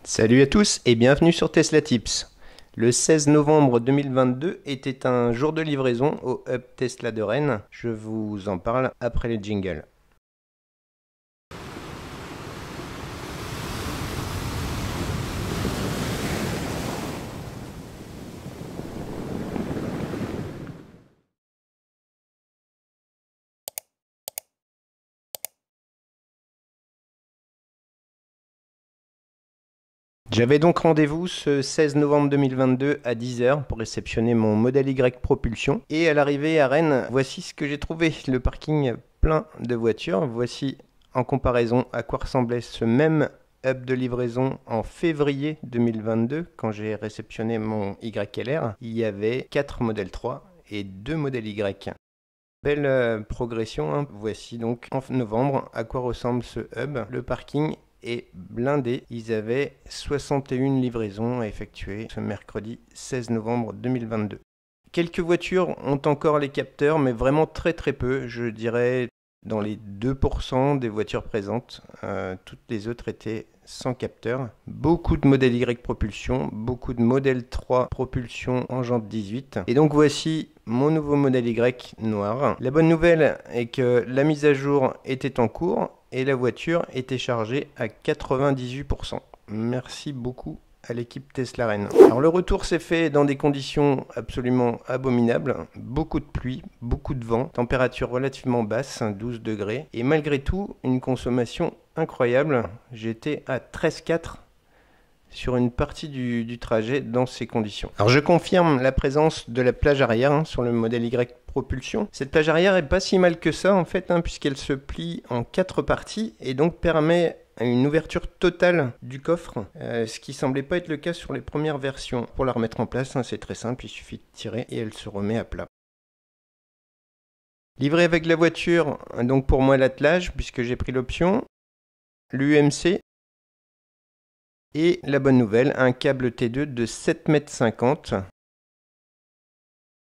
Salut à tous et bienvenue sur Tesla Tips. Le 16 novembre 2022 était un jour de livraison au hub Tesla de Rennes. Je vous en parle après les jingles. J'avais donc rendez-vous ce 16 novembre 2022 à 10 h pour réceptionner mon modèle Y propulsion. Et à l'arrivée à Rennes, voici ce que j'ai trouvé. Le parking plein de voitures. Voici en comparaison à quoi ressemblait ce même hub de livraison en février 2022 quand j'ai réceptionné mon YLR. Il y avait 4 modèles 3 et 2 modèles Y. Belle progression, hein. Voici donc en novembre à quoi ressemble ce hub. Le parking est blindé. Ils avaient 61 livraisons à effectuer ce mercredi 16 novembre 2022. Quelques voitures ont encore les capteurs, mais vraiment très peu. Je dirais dans les 2% des voitures présentes. Toutes les autres étaient sans capteur. Beaucoup de modèles Y propulsion, beaucoup de modèles 3 propulsion en jante 18. Et donc voici mon nouveau modèle Y noir. La bonne nouvelle est que la mise à jour était en cours et la voiture était chargée à 98%. Merci beaucoup à l'équipe Tesla Rennes. Alors le retour s'est fait dans des conditions absolument abominables, beaucoup de pluie, beaucoup de vent, température relativement basse, 12 degrés, et malgré tout une consommation incroyable. J'étais à 13,4 sur une partie du trajet dans ces conditions. Alors je confirme la présence de la plage arrière sur le modèle Y propulsion. Cette plage arrière est pas si mal que ça en fait, puisqu'elle se plie en 4 parties et donc permet une ouverture totale du coffre, ce qui semblait pas être le cas sur les premières versions. Pour la remettre en place, c'est très simple, il suffit de tirer et elle se remet à plat. Livré avec la voiture, donc pour moi l'attelage, puisque j'ai pris l'option, l'UMC, et la bonne nouvelle, un câble T2 de 7,50 m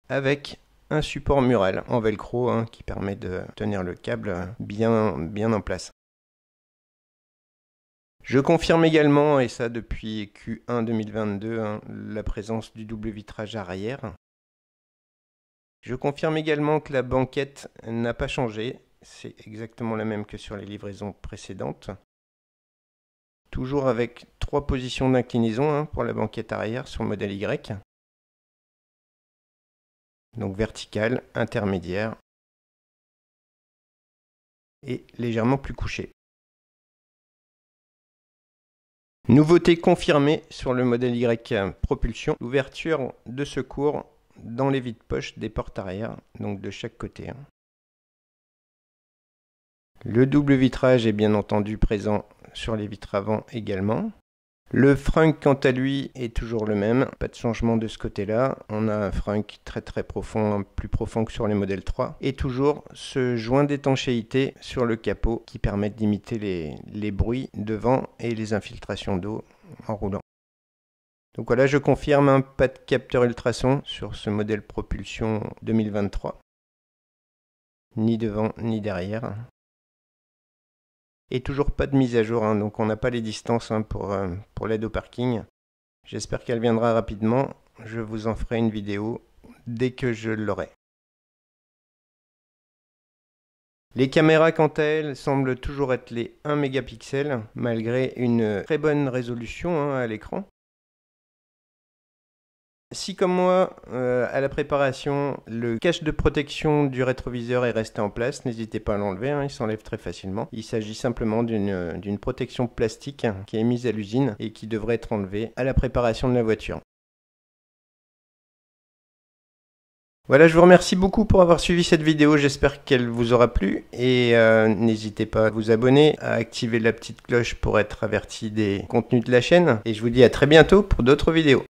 avec un support mural en velcro qui permet de tenir le câble bien en place. Je confirme également, et ça depuis Q1 2022, la présence du double vitrage arrière. Je confirme également que la banquette n'a pas changé, c'est exactement la même que sur les livraisons précédentes. Toujours avec 3 positions d'inclinaison pour la banquette arrière sur le modèle Y. Donc verticale, intermédiaire et légèrement plus couchée. Nouveauté confirmée sur le modèle Y propulsion, l'ouverture de secours dans les vides-poches des portes arrière, donc de chaque côté. Le double vitrage est bien entendu présent sur les vitres avant également. Le frunk quant à lui est toujours le même, pas de changement de ce côté-là. On a un frunk très profond, plus profond que sur les modèles 3. Et toujours ce joint d'étanchéité sur le capot qui permet d'imiter les bruits de vent et les infiltrations d'eau en roulant. Donc voilà, je confirme, pas de capteur ultrason sur ce modèle propulsion 2023. Ni devant ni derrière. Et toujours pas de mise à jour, donc on n'a pas les distances pour l'aide au parking. J'espère qu'elle viendra rapidement. Je vous en ferai une vidéo dès que je l'aurai. Les caméras quant à elles semblent toujours être les 1 mégapixel malgré une très bonne résolution à l'écran. Si comme moi, à la préparation, le cache de protection du rétroviseur est resté en place, n'hésitez pas à l'enlever, il s'enlève très facilement. Il s'agit simplement d'une protection plastique qui est mise à l'usine et qui devrait être enlevée à la préparation de la voiture. Voilà, je vous remercie beaucoup pour avoir suivi cette vidéo, j'espère qu'elle vous aura plu et n'hésitez pas à vous abonner, à activer la petite cloche pour être averti des contenus de la chaîne et je vous dis à très bientôt pour d'autres vidéos.